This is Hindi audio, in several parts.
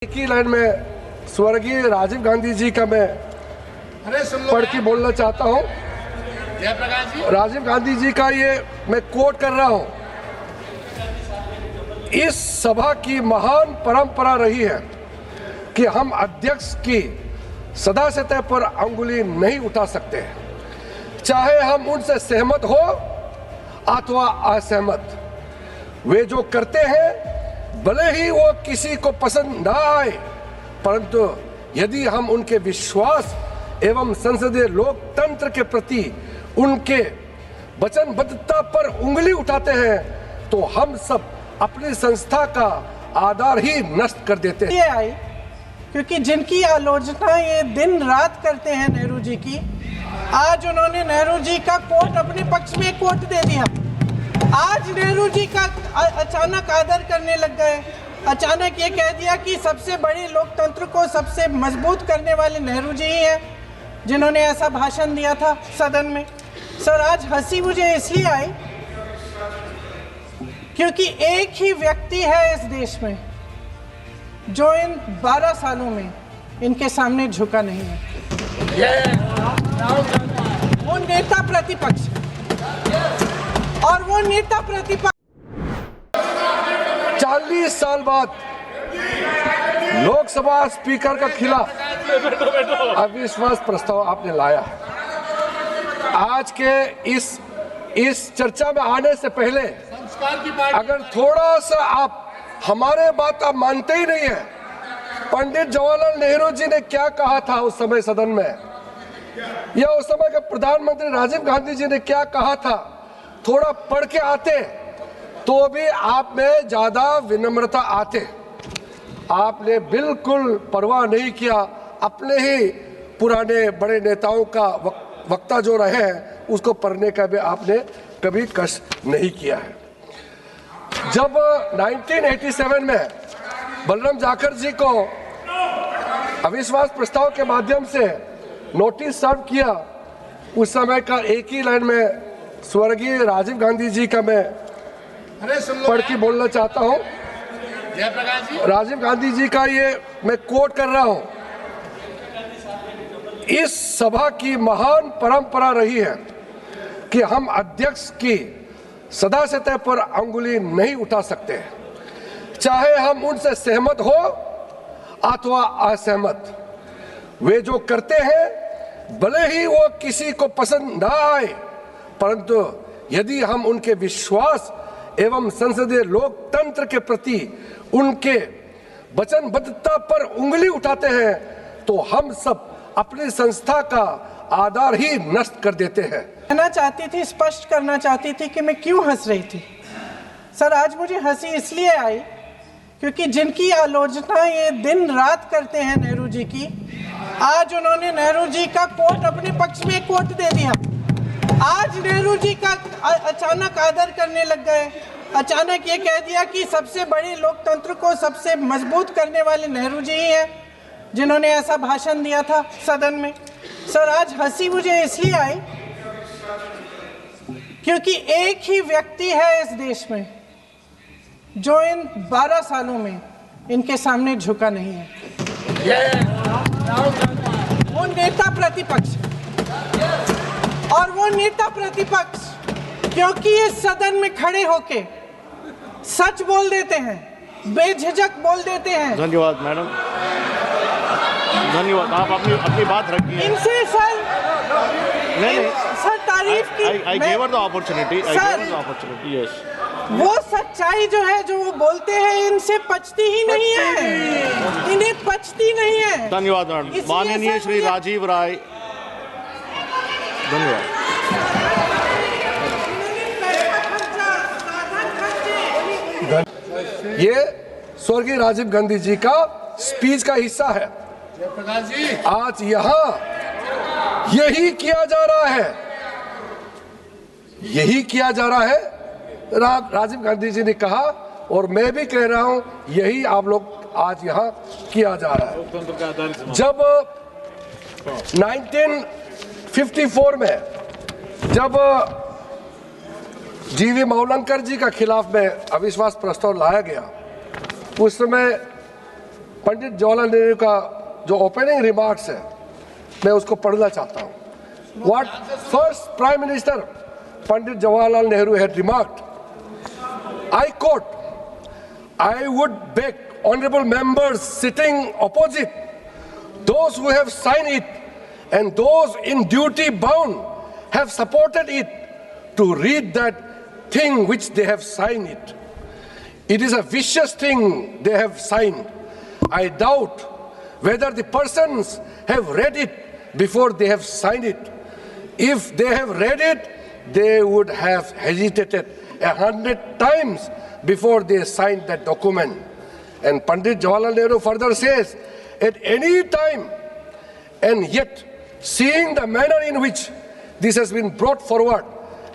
एक ही लाइन में स्वर्गीय राजीव गांधी जी का मैं पढ़ के बोलना चाहता हूँ। राजीव गांधी जी का ये मैं कोट कर रहा हूँ। इस सभा की महान परंपरा रही है कि हम अध्यक्ष की सदस्यता पर अंगुली नहीं उठा सकते, चाहे हम उनसे सहमत हो अथवा असहमत। वे जो करते हैं भले ही वो किसी को पसंद ना आए, परंतु यदि हम उनके विश्वास एवं संसदीय लोकतंत्र के प्रति उनके वचनबद्धता पर उंगली उठाते हैं तो हम सब अपनी संस्था का आधार ही नष्ट कर देते हैं। ये आई क्योंकि जिनकी आलोचना ये दिन रात करते हैं नेहरू जी की, आज उन्होंने नेहरू जी का कोट अपने पक्ष में कोट दे दिया। आज नेहरू जी का अचानक आदर करने लग गए। अचानक ये कह दिया कि सबसे बड़ी लोकतंत्र को सबसे मजबूत करने वाले नेहरू जी ही हैं, जिन्होंने ऐसा भाषण दिया था सदन में। सर, आज हंसी मुझे इसलिए आई क्योंकि एक ही व्यक्ति है इस देश में जो इन 12 सालों में इनके सामने झुका नहीं है। वो नेता प्रतिपक्ष, और वो नेता प्रतिपक्ष 40 साल बाद लोकसभा स्पीकर के खिलाफ अविश्वास प्रस्ताव आपने लाया। आज के इस चर्चा में आने से पहले अगर थोड़ा सा आप हमारे बात आप मानते ही नहीं है, पंडित जवाहरलाल नेहरू जी ने क्या कहा था उस समय सदन में, या उस समय के प्रधानमंत्री राजीव गांधी जी ने क्या कहा था, थोड़ा पढ़ के आते तो भी आप में ज्यादा विनम्रता आते। आपने बिल्कुल परवाह नहीं किया, अपने ही पुराने बड़े नेताओं का वक्ता जो रहे हैं उसको पढ़ने का भी आपने कभी कष्ट नहीं किया है। जब 1987 में बलराम जाखड़ जी को अविश्वास प्रस्ताव के माध्यम से नोटिस सर्व किया, उस समय का एक ही लाइन में स्वर्गीय राजीव गांधी जी का मैं पढ़ के बोलना चाहता हूँ। राजीव गांधी जी का ये मैं कोट कर रहा हूँ। इस सभा की महान परंपरा रही है कि हम अध्यक्ष की सदस्यता पर अंगुली नहीं उठा सकते, चाहे हम उनसे सहमत हो अथवा असहमत। वे जो करते हैं भले ही वो किसी को पसंद ना आए, परंतु यदि हम उनके विश्वास एवं संसदीय लोकतंत्र के प्रति उनके वचनबद्धता पर उंगली उठाते हैं तो हम सब अपनी संस्था का आधार ही नष्ट कर देते हैं। कहना चाहती थी, स्पष्ट करना चाहती थी कि मैं क्यों हंस रही थी। सर, आज मुझे हंसी इसलिए आई क्योंकि जिनकी आलोचना ये दिन रात करते हैं नेहरू जी की, आज उन्होंने नेहरू जी का कोट अपने पक्ष में कोट दे दिया। आज नेहरू जी का अचानक आदर करने लग गए। अचानक ये कह दिया कि सबसे बड़ी लोकतंत्र को सबसे मजबूत करने वाले नेहरू जी ही हैं, जिन्होंने ऐसा भाषण दिया था सदन में। सर, आज हंसी मुझे इसलिए आई क्योंकि एक ही व्यक्ति है इस देश में जो इन 12 सालों में इनके सामने झुका नहीं है। वो नेता प्रतिपक्ष, और वो नेता प्रतिपक्ष क्योंकि इस सदन में खड़े होके सच बोल देते हैं, बेझिझक बोल देते हैं। धन्यवाद मैडम, धन्यवाद। आप अपनी बात रखिए। इनसे सर नहीं सर तारीफ की। I gave her the opportunity. I gave her the opportunity. Yes. वो सच्चाई जो है जो वो बोलते हैं इनसे पचती ही नहीं है, इन्हें पचती नहीं है। धन्यवाद मैडम। माननीय श्री राजीव राय, धन्यवाद। ये स्वर्गीय राजीव गांधी जी का स्पीच का हिस्सा है। आज यहाँ यही किया जा रहा है, यही किया जा रहा है। राजीव गांधी जी ने कहा और मैं भी कह रहा हूं, यही आप लोग आज यहाँ किया जा रहा है। जब 1954 में जब जीवी मौलंकर जी का खिलाफ में अविश्वास प्रस्ताव लाया गया, उस समय पंडित जवाहरलाल नेहरू का जो ओपनिंग रिमार्क्स है मैं उसको पढ़ना चाहता हूँ. What first Prime Minister Pandit Jawaharlal Nehru had remarked, I quote, I would beg honorable members sitting opposite, those who have signed it and those in duty bound have supported it, to read that thing which they have signed it. It is a vicious thing they have signed. I doubt whether the persons have read it before they have signed it. If they have read it, they would have hesitated 100 times before they signed that document. And Pandit Jawaharlal Nehru further says, at any time, and yet seeing the manner in which this has been brought forward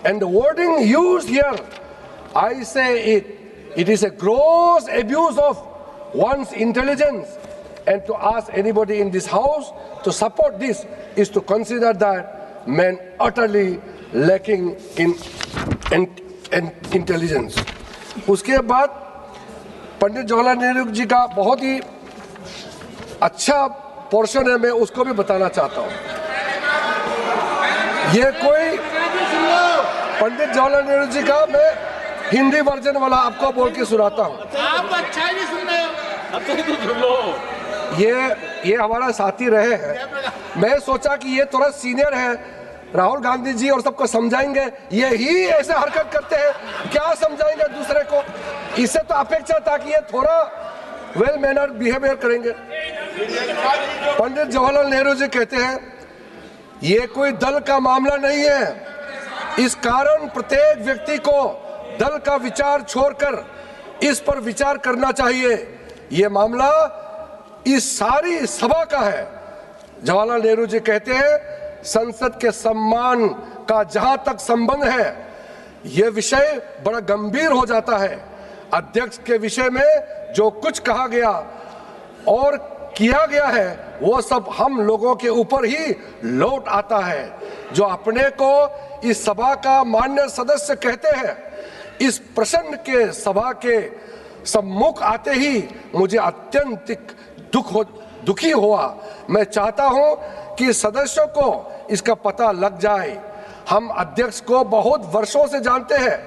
and the wording used here, I say it is a gross abuse of one's intelligence, and to ask anybody in this house to support this is to consider that man utterly lacking in intelligence. उसके बाद पंडित जवाहरलाल नेहरू जी का बहुत ही अच्छा पोर्शन है, मैं उसको भी बताना चाहता हूँ. ये कोई पंडित जवाहरलाल नेहरू जी का मैं हिंदी वर्जन वाला आपको बोल के सुनाता हूँ. आप अच्छा ही नहीं सुन रहे हो. ये हमारा साथी रहे हैं. मैं सोचा कि ये थोड़ा सीनियर है, राहुल गांधी जी और सबको समझाएंगे, ये ही ऐसे हरकत करते हैं, क्या समझाएंगे दूसरे को. इससे तो अपेक्षा था कि ये थोड़ा वेल मैनर बिहेवियर करेंगे. पंडित जवाहरलाल नेहरू जी कहते हैं ये कोई दल का मामला नहीं है, इस कारण प्रत्येक व्यक्ति को दल का विचार छोड़कर इस पर विचार करना चाहिए. ये मामला इस सारी सभा का है. जवाहरलाल नेहरू जी कहते हैं संसद के सम्मान का जहां तक संबंध है, यह विषय बड़ा गंभीर हो जाता है. अध्यक्ष के विषय में जो कुछ कहा गया और किया गया है वो सब हम लोगों के ऊपर ही लौट आता है. जो अपने को इस सभा का मान्य सदस्य कहते हैं, इस प्रश्न के सभा के सम्मुख आते ही मुझे अत्यंत दुखी हुआ. मैं चाहता हूं कि सदस्यों को इसका पता लग जाए. हम अध्यक्ष को बहुत वर्षों से जानते हैं,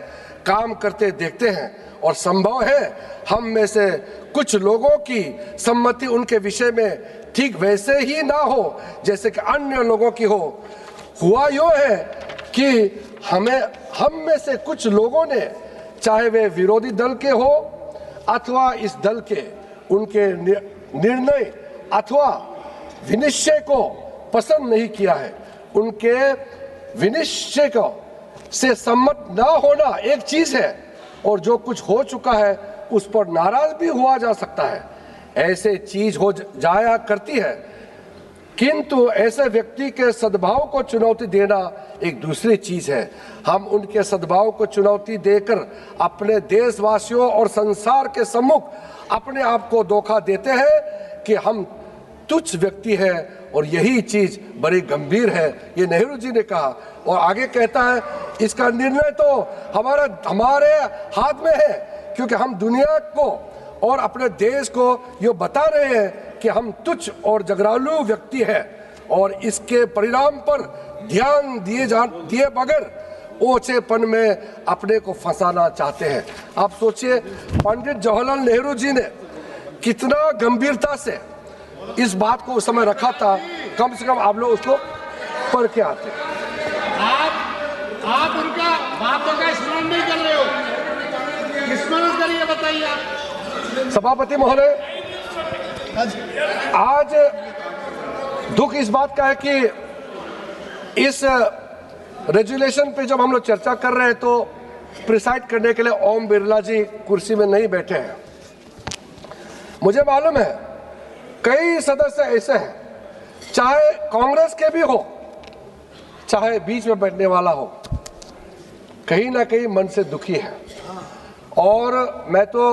काम करते देखते हैं, और संभव है हम में से कुछ लोगों की सम्मति उनके विषय में ठीक वैसे ही ना हो जैसे कि अन्य लोगों की हो. हुआ यूं है कि हम में से कुछ लोगों ने, चाहे वे विरोधी दल के हो अथवा इस दल के, उनके निर्णय अथवा विनिश्चय को पसंद नहीं किया है. उनके विनिश्चय को से सम्मत ना होना एक चीज है, और जो कुछ हो चुका है उस पर नाराज भी हुआ जा सकता है. ऐसे चीज हो जाया करती है, किंतु ऐसे व्यक्ति के सद्भाव को चुनौती देना एक दूसरी चीज है. हम उनके सद्भाव को चुनौती देकर अपने देशवासियों और संसार के सम्मुख अपने आप को धोखा देते हैं कि हम तुच्छ व्यक्ति है, और यही चीज बड़ी गंभीर है. ये नेहरू जी ने कहा. और आगे कहता है इसका निर्णय तो हमारे हाथ में है, क्योंकि हम दुनिया को और अपने देश को ये बता रहे हैं कि हम तुच्छ और जगरालू व्यक्ति है, और इसके परिणाम पर ध्यान दिए बगैर ओछेपन में अपने को फंसाना चाहते हैं. आप सोचिए पंडित जवाहरलाल नेहरू जी ने कितना गंभीरता से इस बात को उस समय रखा था. कम से कम आप लोग उसको पढ़ के आते. आप उनका बातों का स्मरण नहीं कर रहे हो, स्मरण करिए, बताइए आप. सभापति महोदय, आज दुख इस बात का है कि इस रेजुलेशन पे जब हम लोग चर्चा कर रहे हैं तो प्रिसाइड करने के लिए ओम बिरला जी कुर्सी में नहीं बैठे हैं. मुझे मालूम है कई सदस्य ऐसे हैं, चाहे कांग्रेस के भी हो चाहे बीच में बैठने वाला हो, कहीं ना कहीं मन से दुखी है. और मैं तो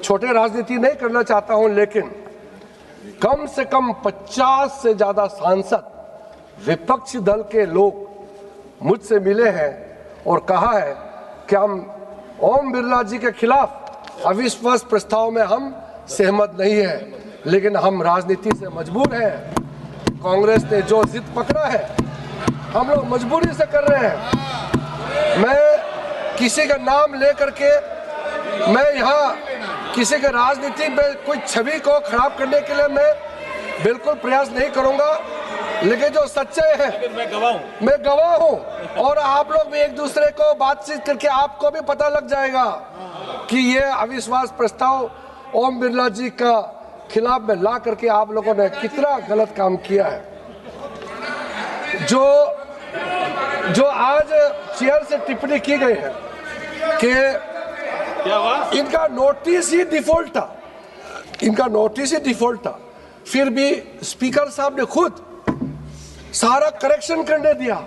छोटे राजनीति नहीं करना चाहता हूं, लेकिन कम से कम 50 से ज्यादा सांसद विपक्षी दल के लोग मुझसे मिले हैं और कहा है कि हम ओम बिरला जी के खिलाफ अविश्वास प्रस्ताव में हम सहमत नहीं है. लेकिन हम राजनीति से मजबूर हैं। कांग्रेस ने जो जिद पकड़ा है हम लोग मजबूरी से कर रहे हैं। मैं किसी का नाम लेकर के मैं यहाँ किसी के राजनीति में कोई छवि को खराब करने के लिए मैं बिल्कुल प्रयास नहीं करूँगा, लेकिन जो सच्चे हैं मैं गवाह हूँ और आप लोग भी एक दूसरे को बातचीत करके आपको भी पता लग जाएगा कि ये अविश्वास प्रस्ताव ओम बिरला जी का खिलाफ में ला करके आप लोगों ने कितना गलत काम किया है। जो आज चेयर से टिप्पणी की गई है कि इनका नोटिस ही डिफॉल्ट था, फिर भी स्पीकर साहब ने खुद सारा करेक्शन करने दिया,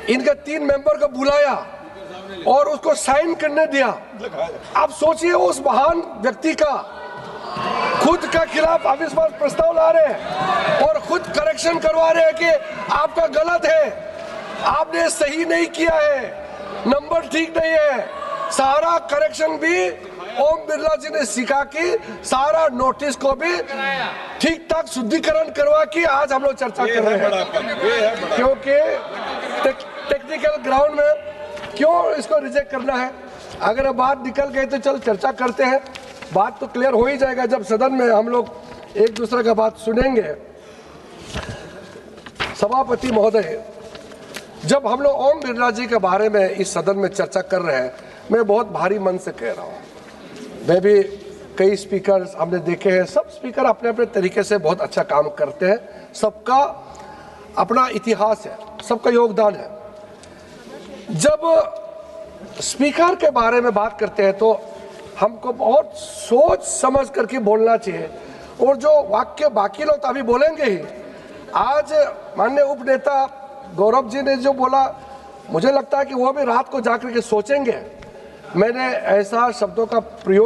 इनके 3 मेंबर को बुलाया और उसको साइन करने दिया। आप सोचिए उस महान व्यक्ति का खुद का खिलाफ अविश्वास प्रस्ताव ला रहे हैं और खुद करेक्शन करवा रहे हैं कि आपका गलत है, आपने सही नहीं किया है, नंबर ठीक नहीं है। सारा करेक्शन भी ओम बिरला जी ने सिखा कि सारा नोटिस को भी ठीक ठाक शुद्धिकरण करवा के आज हम लोग चर्चा कर रहे हैं, क्योंकि टेक्निकल ग्राउंड में क्यों इसको रिजेक्ट करना है। अगर बात निकल गई तो चल चर्चा करते हैं, बात तो क्लियर हो ही जाएगा जब सदन में हम लोग एक दूसरे का बात सुनेंगे। सभापति महोदय, जब हम लोग ओम बिरला जी के बारे में इस सदन में चर्चा कर रहे हैं, मैं बहुत भारी मन से कह रहा हूँ। मैं भी कई स्पीकर हमने देखे हैं, सब स्पीकर अपने अपने तरीके से बहुत अच्छा काम करते हैं, सबका अपना इतिहास है, सबका योगदान है। जब स्पीकर के बारे में बात करते हैं तो हमको बहुत सोच समझ करके बोलना चाहिए, और जो वाक्य बाकी लोग तो अभी बोलेंगे ही। आज माननीय उपनेता गौरव जी ने जो बोला, मुझे लगता है कि वो भी रात को जाकर के सोचेंगे। मैंने ऐसा शब्दों का प्रयोग